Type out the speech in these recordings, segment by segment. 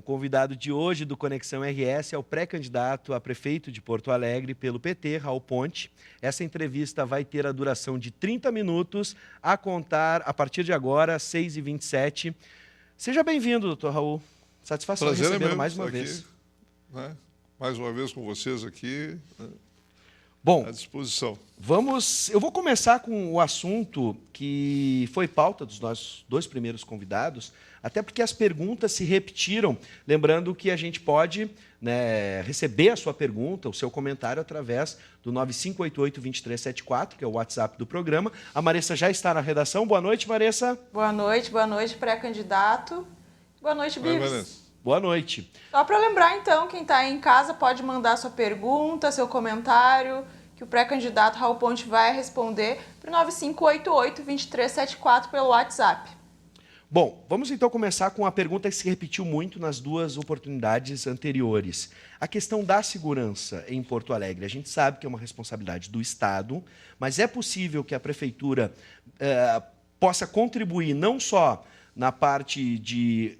convidado de hoje do Conexão RS é o pré-candidato a prefeito de Porto Alegre pelo PT, Raul Ponte. Essa entrevista vai ter a duração de 30 minutos, a contar a partir de agora, 6h27. Seja bem-vindo, doutor Raul. Satisfação Prazer recebê-lo mais uma aqui, vez. Né? Mais uma vez com vocês aqui, Bom, à disposição. eu vou começar com o assunto que foi pauta dos nossos dois primeiros convidados, até porque as perguntas se repetiram. Lembrando que a gente pode, né, receber a sua pergunta, o seu comentário, através do 9588-2374, que é o WhatsApp do programa. A Maressa já está na redação. Boa noite, Maressa. Boa noite, pré-candidato. Boa noite, Bives. Boa noite. Só para lembrar, então, quem está aí em casa pode mandar sua pergunta, seu comentário, que o pré-candidato Raul Ponte vai responder para o 9588-2374 pelo WhatsApp. Bom, vamos então começar com a pergunta que se repetiu muito nas duas oportunidades anteriores. A questão da segurança em Porto Alegre. A gente sabe que é uma responsabilidade do Estado, mas é possível que a Prefeitura possa contribuir não só na parte de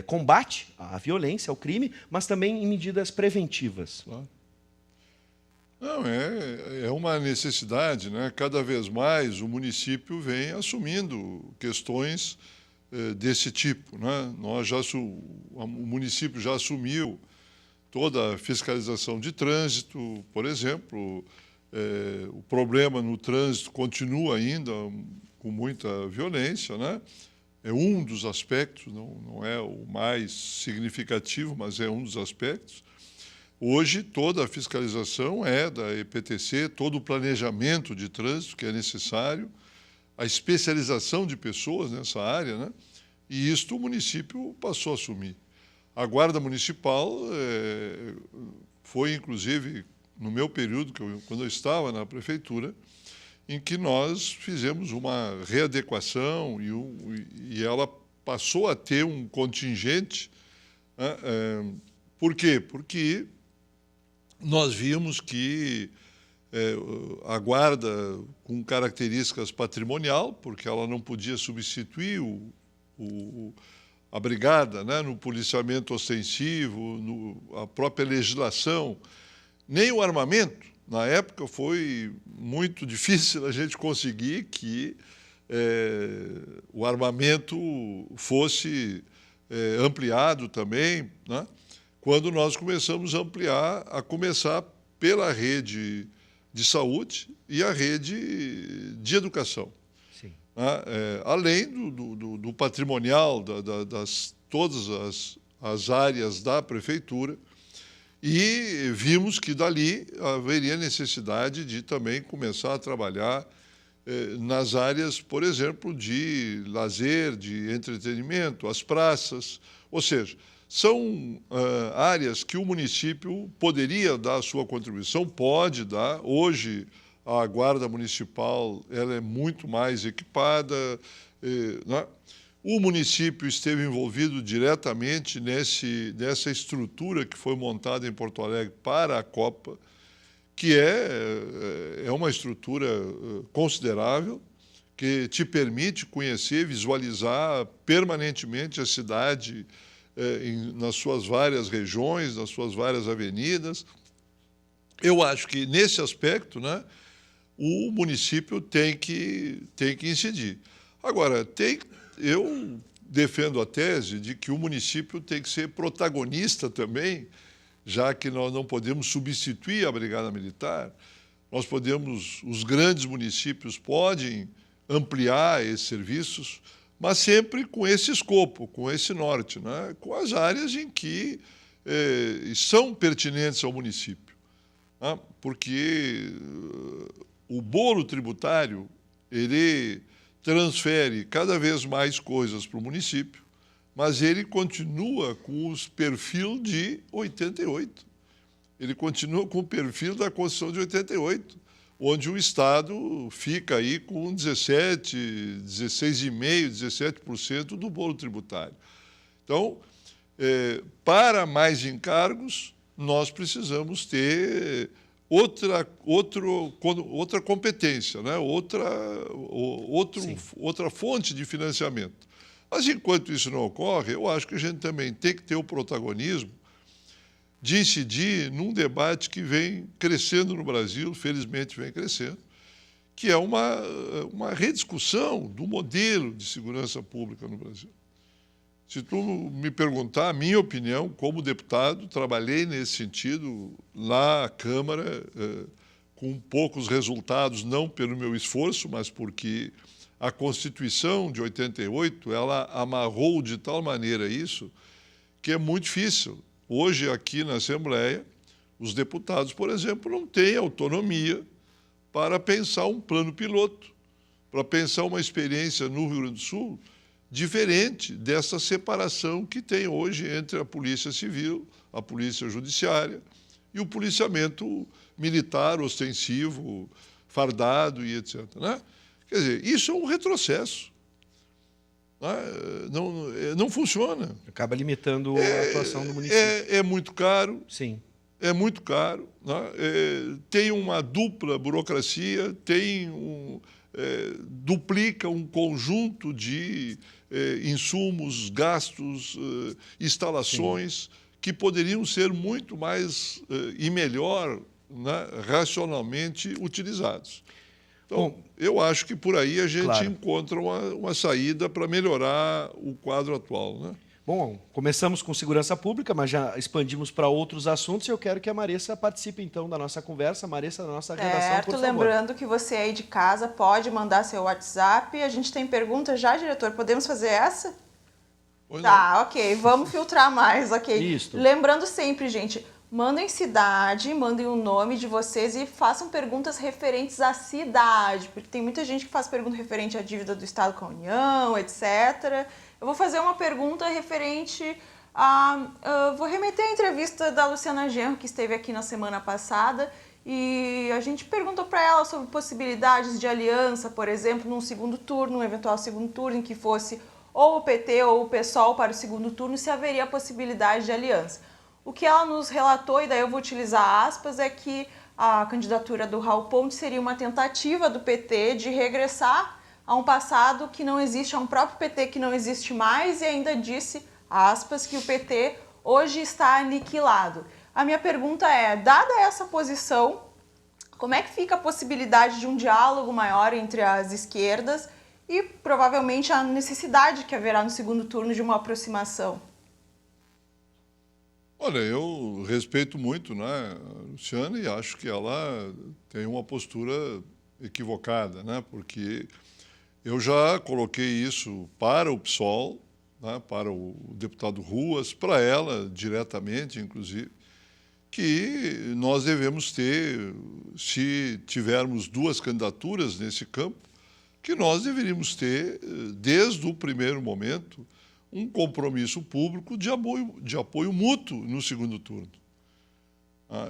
combate à violência, ao crime, mas também em medidas preventivas. Não, é uma necessidade, né? Cada vez mais o município vem assumindo questões desse tipo, né? O município já assumiu toda a fiscalização de trânsito, por exemplo. O problema no trânsito continua ainda com muita violência, né? É um dos aspectos, não é o mais significativo, mas é um dos aspectos. Hoje, toda a fiscalização é da EPTC, todo o planejamento de trânsito que é necessário, a especialização de pessoas nessa área, né? E isto o município passou a assumir. A Guarda Municipal foi, inclusive, no meu período, quando eu estava na prefeitura, em que nós fizemos uma readequação e ela passou a ter um contingente. Né? Por quê? Porque nós vimos que a guarda com características patrimonial, porque ela não podia substituir a brigada, né, no policiamento ostensivo, a própria legislação, nem o armamento. Na época foi muito difícil a gente conseguir que o armamento fosse ampliado também, né? Quando nós começamos a ampliar, a começar pela rede de saúde e a rede de educação. Sim. Além do patrimonial, todas as áreas da prefeitura, e vimos que dali haveria necessidade de também começar a trabalhar nas áreas, por exemplo, de lazer, de entretenimento, as praças, ou seja, são áreas que o município poderia dar a sua contribuição, pode dar. Hoje, a Guarda Municipal ela é muito mais equipada, né? O município esteve envolvido diretamente nessa estrutura que foi montada em Porto Alegre para a Copa, que é uma estrutura considerável, que te permite conhecer, visualizar permanentemente a cidade nas suas várias regiões, nas suas várias avenidas. Eu acho que, nesse aspecto, né, o município tem que incidir. Agora, eu defendo a tese de que o município tem que ser protagonista também, já que nós não podemos substituir a Brigada Militar. Os grandes municípios podem ampliar esses serviços, mas sempre com esse escopo, com esse norte, né? Com as áreas em que são pertinentes ao município. Né? Porque o bolo tributário, ele transfere cada vez mais coisas para o município, mas ele continua com os perfil de 88. Ele continua com o perfil da Constituição de 88, onde o Estado fica aí com 17%, 16,5%, 17% do bolo tributário. Então, para mais encargos, nós precisamos ter outra competência, né? outra fonte de financiamento. Mas, enquanto isso não ocorre, eu acho que a gente também tem que ter o protagonismo de incidir num debate que vem crescendo no Brasil, felizmente vem crescendo, que é uma rediscussão do modelo de segurança pública no Brasil. Se tu me perguntar a minha opinião, como deputado, trabalhei nesse sentido na Câmara, com poucos resultados, não pelo meu esforço, mas porque a Constituição de 88, ela amarrou de tal maneira isso, que é muito difícil. Hoje, aqui na Assembleia, os deputados, por exemplo, não têm autonomia para pensar um plano piloto, para pensar uma experiência no Rio Grande do Sul diferente dessa separação que tem hoje entre a Polícia Civil, a Polícia Judiciária e o policiamento militar, ostensivo, fardado e etc. Né? Quer dizer, isso é um retrocesso. Não funciona. Acaba limitando a atuação do município. É muito caro. Sim. É muito caro. Né? Tem uma dupla burocracia, duplica um conjunto de insumos, gastos, instalações, sim, que poderiam ser muito mais e melhor, né, racionalmente utilizados. Então, bom, eu acho que por aí a gente, claro, encontra uma saída para melhorar o quadro atual, né? Bom, começamos com segurança pública, mas já expandimos para outros assuntos e eu quero que a Maressa participe, então, da nossa conversa. Maressa, da nossa redação, por favor. Lembrando que você aí de casa pode mandar seu WhatsApp. A gente tem perguntas já, diretor? Podemos fazer essa? Pois tá, não. Ok. Vamos filtrar mais, ok? Isso. Lembrando sempre, gente, mandem cidade, mandem o nome de vocês e façam perguntas referentes à cidade, porque tem muita gente que faz pergunta referente à dívida do Estado com a União, etc. Eu vou fazer uma pergunta referente a... vou remeter à entrevista da Luciana Genro, que esteve aqui na semana passada, e a gente perguntou para ela sobre possibilidades de aliança, por exemplo, num segundo turno, um eventual segundo turno, em que fosse ou o PT ou o PSOL para o segundo turno, se haveria possibilidade de aliança. O que ela nos relatou, e daí eu vou utilizar aspas, é que a candidatura do Raul Pontes seria uma tentativa do PT de regressar a um passado que não existe, a um próprio PT que não existe mais, e ainda disse, aspas, que o PT hoje está aniquilado. A minha pergunta é, dada essa posição, como é que fica a possibilidade de um diálogo maior entre as esquerdas e provavelmente a necessidade que haverá no segundo turno de uma aproximação? Olha, eu respeito muito, né, a Luciana, e acho que ela tem uma postura equivocada, né, porque eu já coloquei isso para o PSOL, né, para o deputado Ruas, para ela diretamente, inclusive, que nós devemos ter, se tivermos duas candidaturas nesse campo, que nós deveríamos ter, desde o primeiro momento, um compromisso público de apoio mútuo no segundo turno.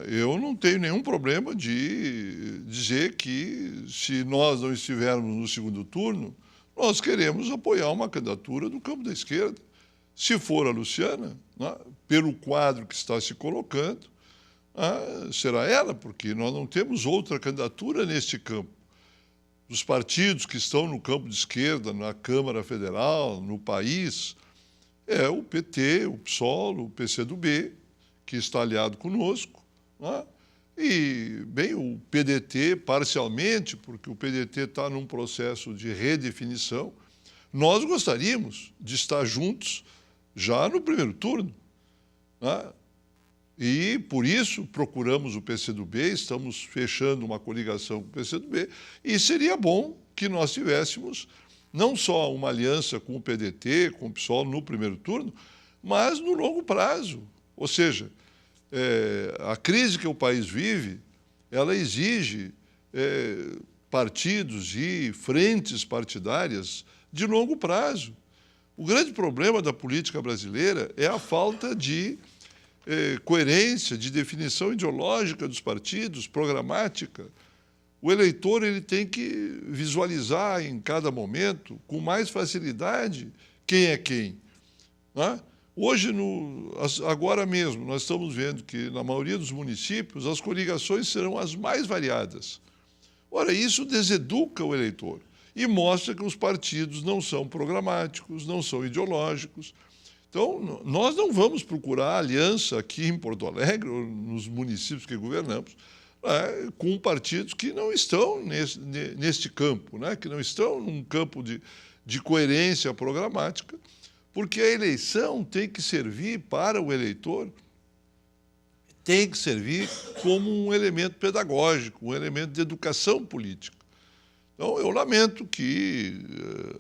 Eu não tenho nenhum problema de dizer que, se nós não estivermos no segundo turno, nós queremos apoiar uma candidatura do campo da esquerda. Se for a Luciana, né, pelo quadro que está se colocando, será ela, porque nós não temos outra candidatura neste campo. Os partidos que estão no campo de esquerda, na Câmara Federal, no país, é o PT, o PSOL, o PCdoB, que está aliado conosco, né? E, bem, o PDT parcialmente, porque o PDT está num processo de redefinição. Nós gostaríamos de estar juntos já no primeiro turno, né? E, por isso, procuramos o PCdoB, estamos fechando uma coligação com o PCdoB, e seria bom que nós tivéssemos não só uma aliança com o PDT, com o PSOL no primeiro turno, mas no longo prazo. Ou seja, a crise que o país vive, ela exige partidos e frentes partidárias de longo prazo. O grande problema da política brasileira é a falta de coerência, de definição ideológica dos partidos, programática. O eleitor ele tem que visualizar em cada momento, com mais facilidade, quem é quem. Né? Hoje, agora mesmo, nós estamos vendo que, na maioria dos municípios, as coligações serão as mais variadas. Ora, isso deseduca o eleitor. e mostra que os partidos não são programáticos, não são ideológicos. Então, nós não vamos procurar aliança aqui em Porto Alegre, ou nos municípios que governamos, com partidos que não estão neste campo, né? Que não estão num campo de coerência programática, porque a eleição tem que servir para o eleitor, tem que servir como um elemento pedagógico, um elemento de educação política. Então, eu lamento que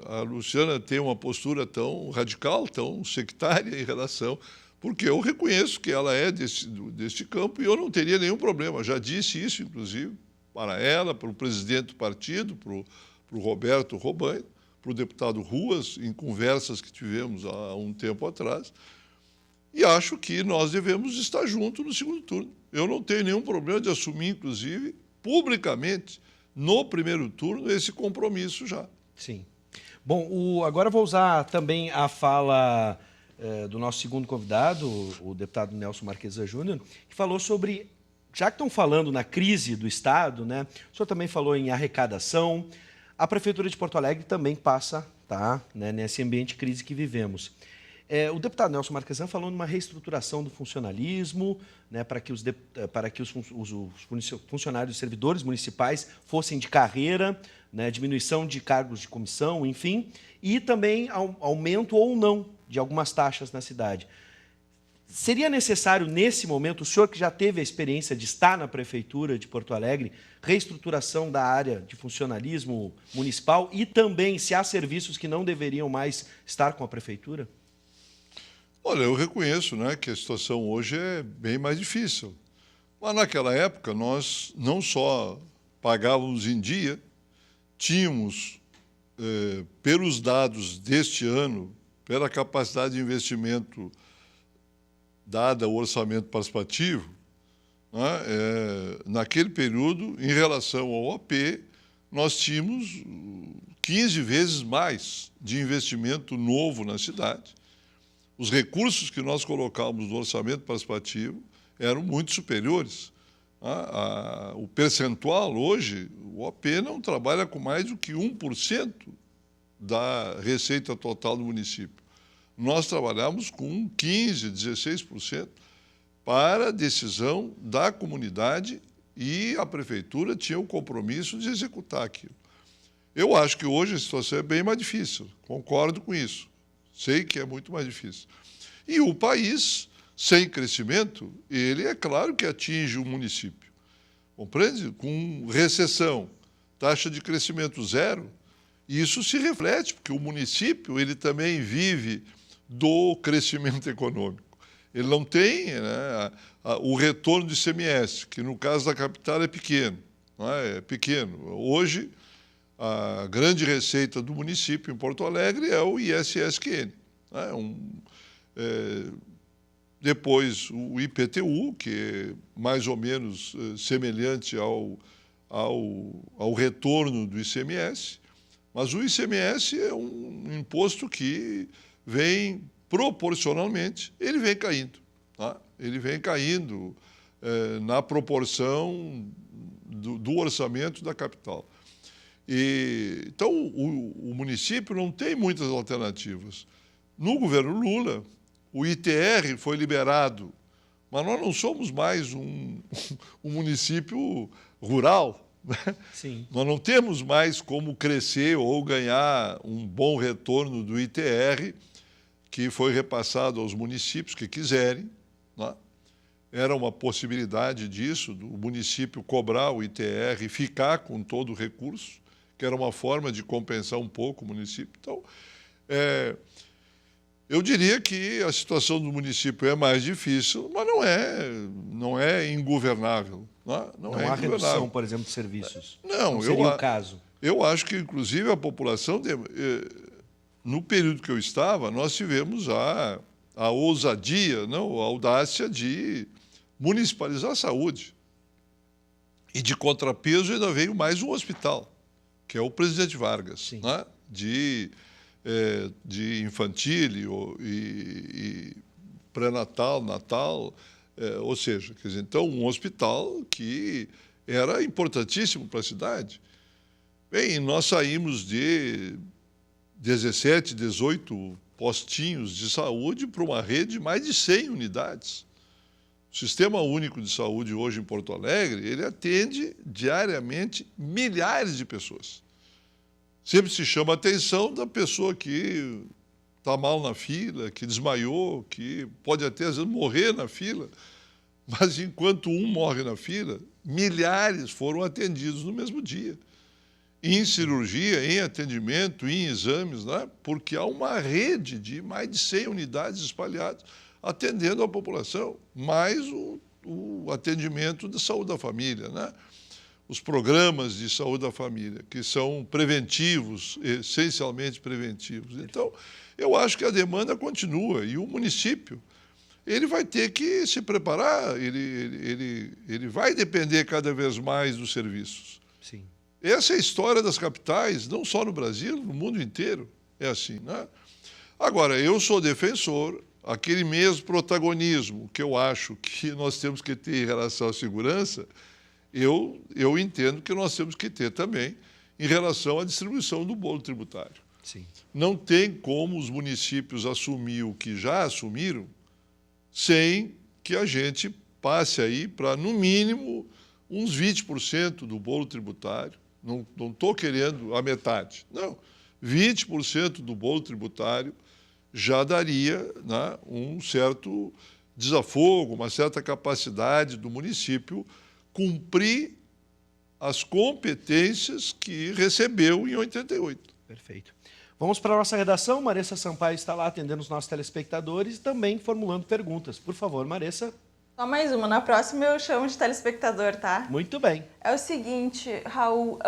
a Luciana tenha uma postura tão radical, tão sectária em relação, porque eu reconheço que ela é deste campo e eu não teria nenhum problema. Já disse isso, inclusive, para ela, para o presidente do partido, para o Roberto Robaina, para o deputado Ruas, em conversas que tivemos há um tempo atrás, e acho que nós devemos estar juntos no segundo turno. Eu não tenho nenhum problema de assumir, inclusive, publicamente, no primeiro turno, esse compromisso já. Sim. Bom, agora vou usar também a fala do nosso segundo convidado, o deputado Nelson Marquesa Júnior, que falou sobre, já que estão falando na crise do Estado, né, o senhor também falou em arrecadação, a Prefeitura de Porto Alegre também passa, né, nesse ambiente de crise que vivemos. O deputado Nelson Marquesan falou numa reestruturação do funcionalismo, né, para que os funcionários e servidores municipais fossem de carreira, né, diminuição de cargos de comissão, enfim, e também aumento ou não de algumas taxas na cidade. Seria necessário, nesse momento, o senhor que já teve a experiência de estar na Prefeitura de Porto Alegre, reestruturação da área de funcionalismo municipal e também se há serviços que não deveriam mais estar com a Prefeitura? Olha, eu reconheço, né, que a situação hoje é bem mais difícil. Mas naquela época nós não só pagávamos em dia, tínhamos, pelos dados deste ano, pela capacidade de investimento dada ao orçamento participativo, né, naquele período, em relação ao OP, nós tínhamos 15 vezes mais de investimento novo na cidade. Os recursos que nós colocávamos no orçamento participativo eram muito superiores. O percentual hoje, o OP não trabalha com mais do que 1% da receita total do município. Nós trabalhamos com 15%, 16% para decisão da comunidade e a Prefeitura tinha o compromisso de executar aquilo. Eu acho que hoje a situação é bem mais difícil, concordo com isso. Sei que é muito mais difícil. E o país, sem crescimento, ele é claro que atinge o município. Compreende? Com recessão, taxa de crescimento zero, isso se reflete, porque o município ele também vive do crescimento econômico. Ele não tem, né, o retorno de ICMS, que no caso da capital é pequeno. Não é? É pequeno. Hoje, a grande receita do município em Porto Alegre é o ISSQN. Depois o IPTU, que é mais ou menos semelhante ao retorno do ICMS, mas o ICMS é um imposto que vem proporcionalmente, ele vem caindo. Ele vem caindo na proporção do orçamento da capital. Então, o município não tem muitas alternativas. No governo Lula, o ITR foi liberado, mas nós não somos mais um município rural. Né? Sim. Nós não temos mais como crescer ou ganhar um bom retorno do ITR, que foi repassado aos municípios que quiserem. Né? Era uma possibilidade disso, do município cobrar o ITR e ficar com todo o recurso, que era uma forma de compensar um pouco o município. Então, eu diria que a situação do município é mais difícil, mas não é ingovernável. Não há redução, por exemplo, de serviços. Não seria o caso. Eu acho que, inclusive, a população, no período que eu estava, nós tivemos a ousadia, a audácia de municipalizar a saúde. E de contrapeso ainda veio mais um hospital, que é o Presidente Vargas, né? de infantil e pré-natal, natal, ou seja, então um hospital que era importantíssimo para a cidade. Bem, nós saímos de 17, 18 postinhos de saúde para uma rede de mais de 100 unidades. O Sistema Único de Saúde hoje em Porto Alegre, ele atende diariamente milhares de pessoas. Sempre se chama a atenção da pessoa que está mal na fila, que desmaiou, que pode até às vezes morrer na fila, mas enquanto um morre na fila, milhares foram atendidos no mesmo dia. Em cirurgia, em atendimento, em exames, né? Porque há uma rede de mais de 100 unidades espalhadas atendendo a população, mais o atendimento da saúde da família, né? Os programas de saúde da família, que são preventivos, essencialmente preventivos. Então, eu acho que a demanda continua e o município ele vai ter que se preparar, ele vai depender cada vez mais dos serviços. Sim. Essa é a história das capitais, não só no Brasil, no mundo inteiro. É assim, né? Agora, eu sou defensor, aquele mesmo protagonismo que eu acho que nós temos que ter em relação à segurança, eu entendo que nós temos que ter também em relação à distribuição do bolo tributário. Sim. Não tem como os municípios assumir o que já assumiram sem que a gente passe aí para, no mínimo, uns 20% do bolo tributário. Não estou querendo a metade. Não, 20% do bolo tributário já daria, né, um certo desafogo, uma certa capacidade do município cumprir as competências que recebeu em 88. Perfeito. Vamos para a nossa redação. Maressa Sampaio está lá atendendo os nossos telespectadores e também formulando perguntas. Por favor, Maressa. Só mais uma. Na próxima eu chamo de telespectador, tá? Muito bem. É o seguinte, Raul,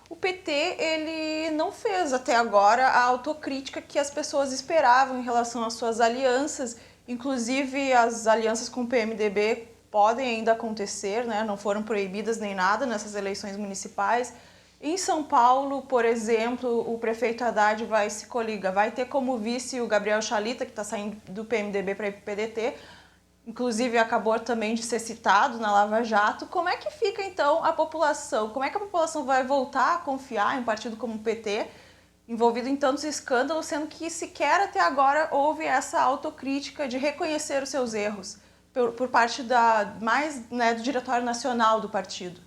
o PT ele não fez até agora a autocrítica que as pessoas esperavam em relação às suas alianças. Inclusive, as alianças com o PMDB podem ainda acontecer, né? Não foram proibidas nem nada nessas eleições municipais. Em São Paulo, por exemplo, o prefeito Haddad vai se coligar, vai ter como vice o Gabriel Chalita, que está saindo do PMDB para ir para o PDT, inclusive acabou também de ser citado na Lava Jato. Como é que fica, então, a população? Como é que a população vai voltar a confiar em um partido como o PT, envolvido em tantos escândalos, sendo que sequer até agora houve essa autocrítica de reconhecer os seus erros por parte do Diretório Nacional do partido?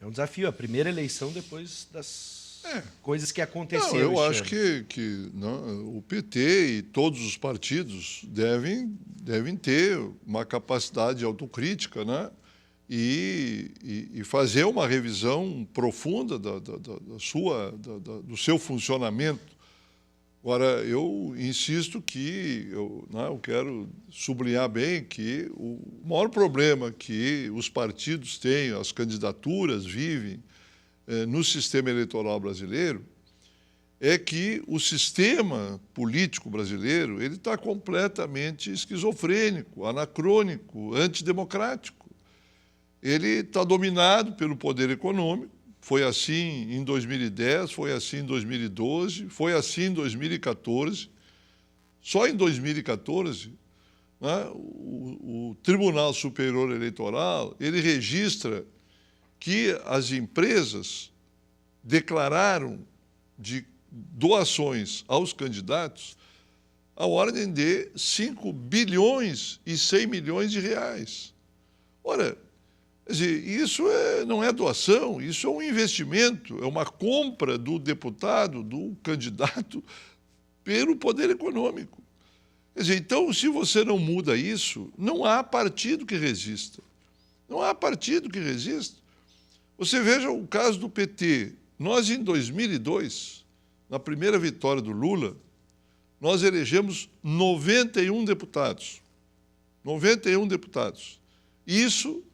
É um desafio, a primeira eleição depois das coisas que aconteceram. Não, eu acho que não, o PT e todos os partidos devem ter uma capacidade de autocrítica, né? E fazer uma revisão profunda do seu funcionamento. Agora, eu insisto que eu quero sublinhar bem que o maior problema que os partidos têm, as candidaturas vivem no sistema eleitoral brasileiro, é que o sistema político brasileiro ele está completamente esquizofrênico, anacrônico, antidemocrático. Ele está dominado pelo poder econômico. Foi assim em 2010, foi assim em 2012, foi assim em 2014. Só em 2014, né, o Tribunal Superior Eleitoral ele registra que as empresas declararam de doações aos candidatos a ordem de 5 bilhões e 100 milhões de reais. Ora, quer dizer, isso não é doação, isso é um investimento, é uma compra do deputado, do candidato, pelo poder econômico. Quer dizer, então, se você não muda isso, não há partido que resista. Não há partido que resista. Você veja o caso do PT. Nós, em 2002, na primeira vitória do Lula, nós elegemos 91 deputados. 91 deputados. Isso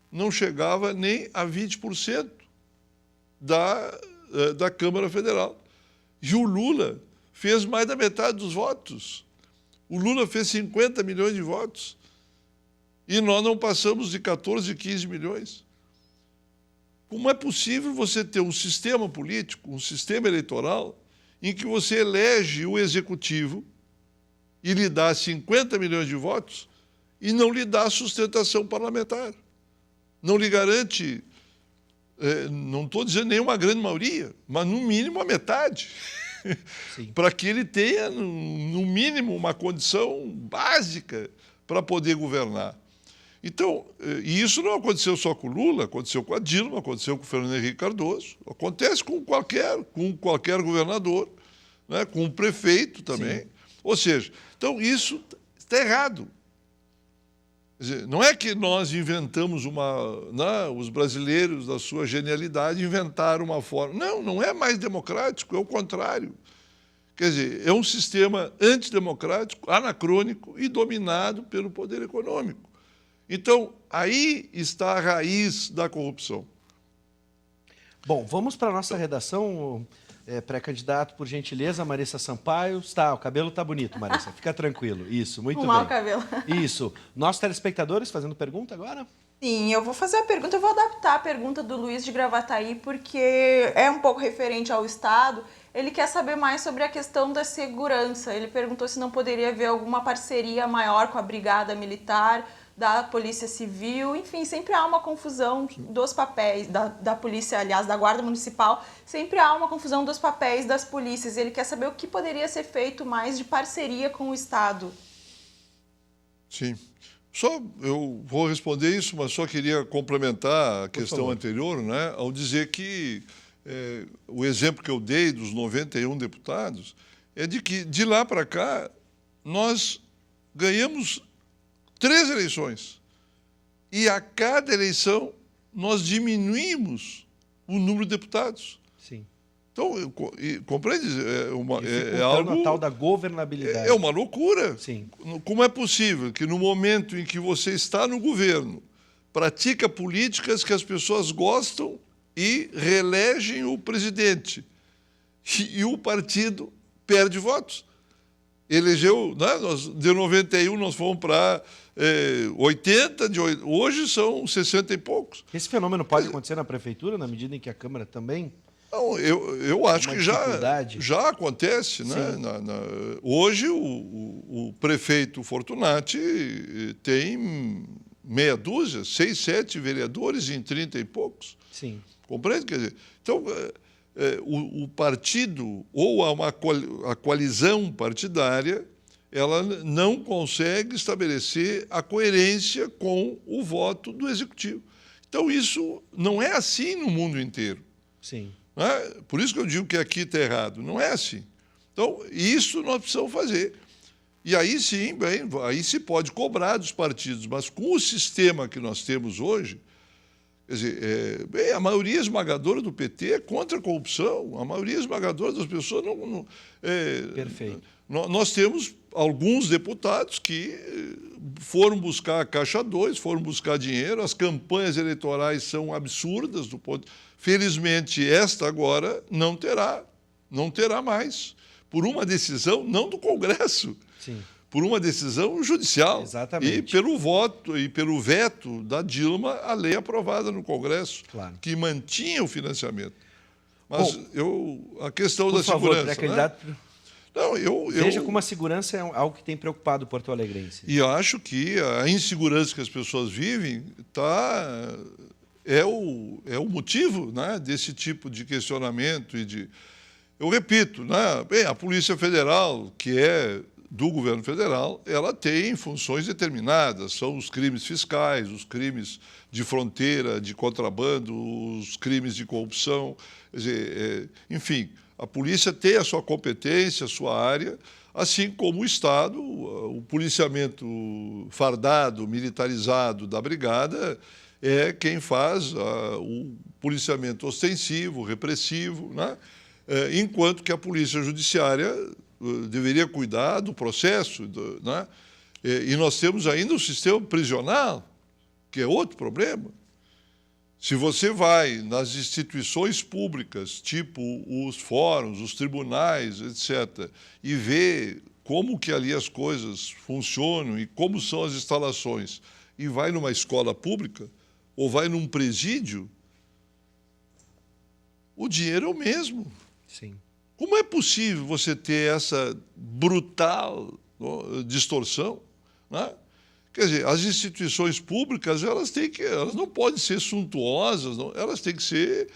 não chegava nem a 20% da Câmara Federal. E o Lula fez mais da metade dos votos. O Lula fez 50 milhões de votos. E nós não passamos de 14, 15 milhões. Como é possível você ter um sistema político, um sistema eleitoral, em que você elege o executivo e lhe dá 50 milhões de votos e não lhe dá sustentação parlamentar? Não lhe garante não estou dizendo nenhuma grande maioria, mas no mínimo a metade, para que ele tenha, no mínimo, uma condição básica para poder governar. Então, e isso não aconteceu só com o Lula, aconteceu com a Dilma, aconteceu com o Fernando Henrique Cardoso, acontece com qualquer governador, né, com o prefeito também. Sim. Ou seja, então isso está errado. Quer dizer, não é que nós inventamos os brasileiros, da sua genialidade, inventaram uma forma. Não, não é mais democrático, é o contrário. Quer dizer, é um sistema antidemocrático, anacrônico e dominado pelo poder econômico. Então, aí está a raiz da corrupção. Bom, vamos para a nossa redação, pré-candidato, por gentileza, Marissa Sampaio. O cabelo está bonito, Marissa, fica tranquilo. Isso, muito bem. Arrumar o cabelo. Isso. Nossos telespectadores fazendo pergunta agora? Sim, eu vou fazer a pergunta, eu vou adaptar a pergunta do Luiz de Gravataí, porque é um pouco referente ao Estado. Ele quer saber mais sobre a questão da segurança. Ele perguntou se não poderia haver alguma parceria maior com a Brigada Militar, da Polícia Civil, enfim, sempre há uma confusão dos papéis, da polícia, aliás, da Guarda Municipal, sempre há uma confusão dos papéis das polícias. Ele quer saber o que poderia ser feito mais de parceria com o Estado. Sim. Eu vou responder isso, mas só queria complementar a questão anterior, né, ao dizer que o exemplo que eu dei dos 91 deputados é de que, de lá para cá, nós ganhamos 3 eleições. E a cada eleição nós diminuímos o número de deputados. Sim. Então, compreende? É algo... a tal da governabilidade. É uma loucura. Sim. Como é possível que no momento em que você está no governo, pratica políticas que as pessoas gostam e reelegem o presidente, e o partido perde votos? Elegeu, né? De 91 nós fomos para 80, hoje são 60 e poucos. Esse fenômeno pode acontecer na prefeitura, na medida em que a Câmara também? Não, eu acho que já acontece. Né? Hoje o prefeito Fortunati tem meia dúzia, 6, 7 vereadores em 30 e poucos. Sim. Compreende? Quer dizer, então, o partido ou a coalizão partidária, ela não consegue estabelecer a coerência com o voto do Executivo. Então, isso não é assim no mundo inteiro. Sim. Não é? Por isso que eu digo que aqui está errado. Não é assim. Então, isso nós precisamos fazer. E aí sim, aí se pode cobrar dos partidos, mas com o sistema que nós temos hoje, quer dizer, a maioria esmagadora do PT é contra a corrupção, a maioria esmagadora das pessoas não Perfeito. Nós temos alguns deputados que foram buscar a Caixa 2, foram buscar dinheiro, as campanhas eleitorais são absurdas do ponto. Felizmente, esta agora não terá mais, por uma decisão não do Congresso. Sim. Por uma decisão judicial. Exatamente. E pelo voto e pelo veto da Dilma, a lei aprovada no Congresso, claro, que mantinha o financiamento. Mas a questão por da favor, segurança. Né? Não, veja como a segurança é algo que tem preocupado o porto-alegrense. E acho que a insegurança que as pessoas vivem é o motivo, né, desse tipo de questionamento e de. Eu repito, né, a Polícia Federal, que é do governo federal, ela tem funções determinadas, são os crimes fiscais, os crimes de fronteira, de contrabando, os crimes de corrupção, quer dizer, enfim, a polícia tem a sua competência, a sua área, assim como o Estado, o policiamento fardado, militarizado da brigada é quem faz o policiamento ostensivo, repressivo, né? Enquanto que a polícia judiciária deveria cuidar do processo, né? E nós temos ainda o sistema prisional, que é outro problema. Se você vai nas instituições públicas, tipo os fóruns, os tribunais, etc., e vê como que ali as coisas funcionam e como são as instalações, e vai numa escola pública ou vai num presídio, o dinheiro é o mesmo. Sim. Como é possível você ter essa brutal distorção, né? Quer dizer, as instituições públicas elas não podem ser suntuosas, não, elas têm que ser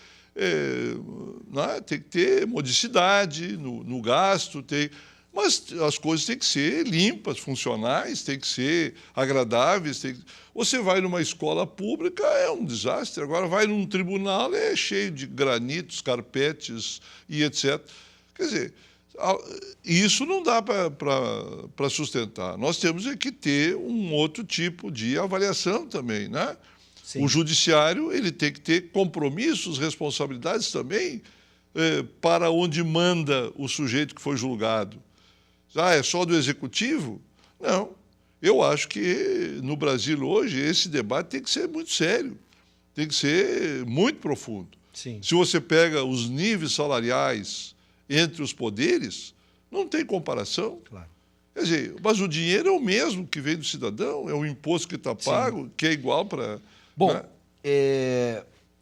tem que ter modicidade no gasto, mas as coisas têm que ser limpas, funcionais, têm que ser agradáveis. Você vai numa escola pública, é um desastre. Agora vai num tribunal, é cheio de granitos, carpetes e etc. Quer dizer, isso não dá para sustentar. Nós temos que ter um outro tipo de avaliação também, né? Sim. O judiciário ele tem que ter compromissos, responsabilidades também para onde manda o sujeito que foi julgado. É só do executivo? Não. Eu acho que no Brasil hoje esse debate tem que ser muito sério, tem que ser muito profundo. Sim. Se você pega os níveis salariais entre os poderes, não tem comparação. Claro. Quer dizer, mas o dinheiro é o mesmo que vem do cidadão, é o imposto que está pago, que é igual para... Bom, né?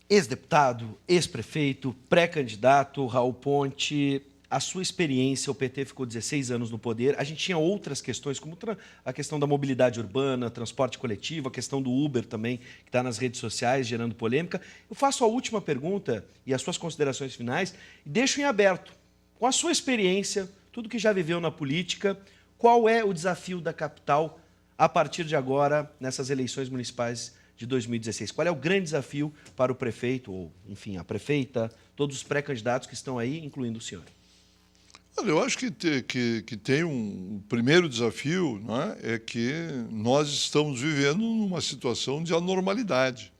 Ex-deputado, ex-prefeito, pré-candidato, Raul Ponte, a sua experiência, o PT ficou 16 anos no poder, a gente tinha outras questões, como a questão da mobilidade urbana, transporte coletivo, a questão do Uber também, que está nas redes sociais, gerando polêmica. Eu faço a última pergunta e as suas considerações finais e deixo em aberto, com a sua experiência, tudo que já viveu na política, qual é o desafio da capital a partir de agora, nessas eleições municipais de 2016? Qual é o grande desafio para o prefeito, ou, enfim, a prefeita, todos os pré-candidatos que estão aí, incluindo o senhor? Olha, eu acho que tem um primeiro desafio, né, é que nós estamos vivendo numa situação de anormalidade.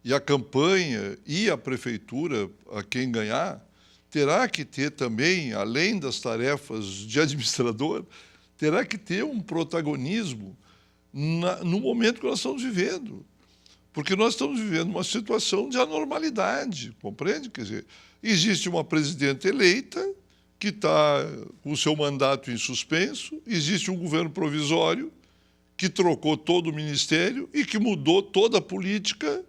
E a campanha e a prefeitura, a quem ganhar, terá que ter também, além das tarefas de administrador, terá que ter um protagonismo no momento que nós estamos vivendo. Porque nós estamos vivendo uma situação de anormalidade, compreende? Quer dizer, existe uma presidenta eleita que está com o seu mandato em suspenso, existe um governo provisório que trocou todo o ministério e que mudou toda a política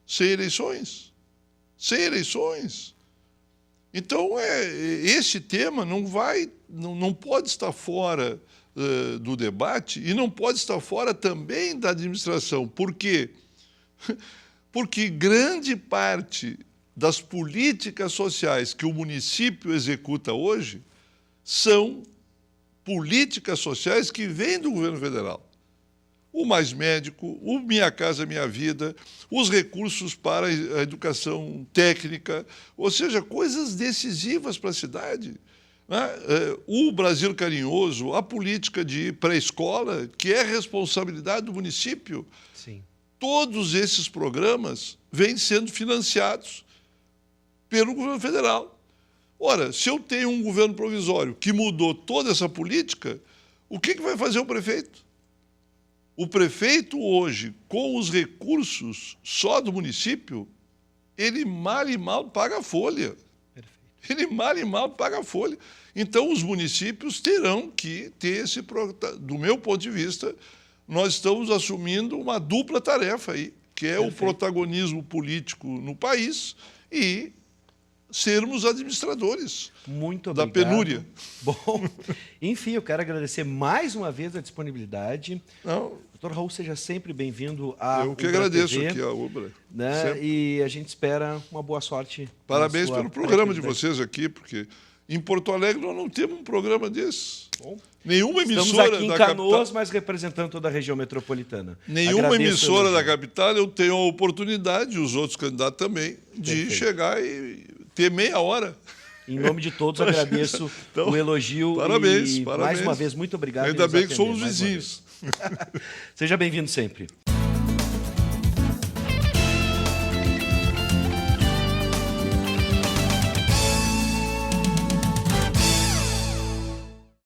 sem eleições. Sem eleições. Então, esse tema não pode estar fora do debate e não pode estar fora também da administração. Por quê? Porque grande parte das políticas sociais que o município executa hoje são políticas sociais que vêm do governo federal. O Mais Médico, o Minha Casa Minha Vida, os recursos para a educação técnica, ou seja, coisas decisivas para a cidade. Né? O Brasil Carinhoso, a política de pré-escola, que é responsabilidade do município. Sim. Todos esses programas vêm sendo financiados pelo governo federal. Ora, se eu tenho um governo provisório que mudou toda essa política, o que vai fazer o prefeito? O prefeito hoje, com os recursos só do município, ele mal e mal paga a folha. Perfeito. Ele mal e mal paga a folha. Então, os municípios terão que ter esse... Do meu ponto de vista, nós estamos assumindo uma dupla tarefa aí, que é o protagonismo político no país e sermos administradores da penúria. Bom, enfim, eu quero agradecer mais uma vez a disponibilidade. Doutor Raul, seja sempre bem-vindo à Eu que agradeço aqui a Ubra. Né? E a gente espera uma boa sorte. Parabéns pelo programa de vocês aqui, porque em Porto Alegre nós não temos um programa desse. Bom, nenhuma emissora estamos aqui em Canoas, capital, mas representando toda a região metropolitana. Nenhuma emissora da capital eu tenho a oportunidade, e os outros candidatos também, de chegar e ter meia hora. Em nome de todos, agradeço o elogio. Parabéns, e, parabéns. Mais uma vez, muito obrigado. Ainda bem que somos vizinhos. Seja bem-vindo sempre.